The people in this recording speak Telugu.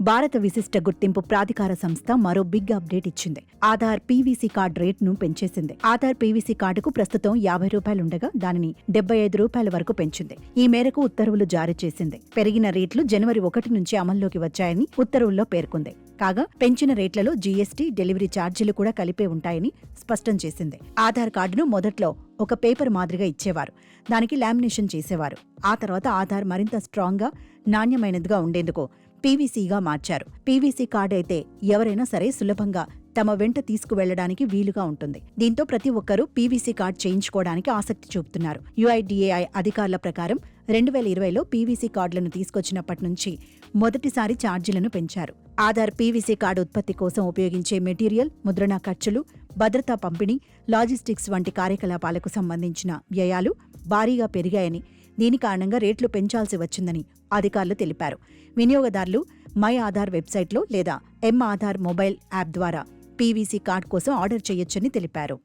భారత విశిష్ట గుర్తింపు ప్రాధికార సంస్థ మరో బిగ్ అప్డేట్ ఇచ్చింది. ఆధార్ పీవీసీ కార్డు రేట్ను పెంచేసింది. ఆధార్ పీవీసీ కార్డుకు ప్రస్తుతం ₹50 దానిని ₹75 వరకు పెంచింది. ఈ మేరకు ఉత్తర్వులు జారీ చేసింది. పెరిగిన రేట్లు జనవరి 1 నుంచి అమల్లోకి వచ్చాయని ఉత్తర్వుల్లో పేర్కొంది. కాగా పెంచిన రేట్లలో జీఎస్టీ, డెలివరీ ఛార్జీలు కూడా కలిపే ఉంటాయని స్పష్టం చేసింది. ఆధార్ కార్డును మొదట్లో ఒక పేపర్ మాదిరిగా ఇచ్చేవారు. దానికి లామినేషన్ చేసేవారు. ఆ తర్వాత ఆధార్ మరింత స్ట్రాంగ్గా, నాణ్యమైనదిగా ఉండేందుకు పీవీసీగా మార్చారు. పీవీసీ కార్డు అయితే ఎవరైనా సరే సులభంగా తమ వెంట తీసుకువెళ్లడానికి వీలుగా ఉంటుంది. దీంతో ప్రతి ఒక్కరూ పీవీసీ కార్డు చేయించుకోవడానికి ఆసక్తి చూపుతున్నారు. యుఐడిఏఐ అధికారుల ప్రకారం 2020లో పీవీసీ కార్డులను తీసుకొచ్చినప్పటి నుంచి మొదటిసారి ఛార్జీలను పెంచారు. ఆధార్ పీవీసీ కార్డు ఉత్పత్తి కోసం ఉపయోగించే మెటీరియల్, ముద్రణ ఖర్చులు, భద్రతా పంపిణీ, లాజిస్టిక్స్ వంటి కార్యకలాపాలకు సంబంధించిన వ్యయాలు భారీగా పెరిగాయని, దీని కారణంగా రేట్లు పెంచాల్సి వచ్చిందని అధికారులు తెలిపారు. వినియోగదారులు మై ఆధార్ వెబ్సైట్లో లేదా ఎం ఆధార్ మొబైల్ యాప్ ద్వారా పీవీసీ కార్డు కోసం ఆర్డర్ చేయొచ్చని తెలిపారు.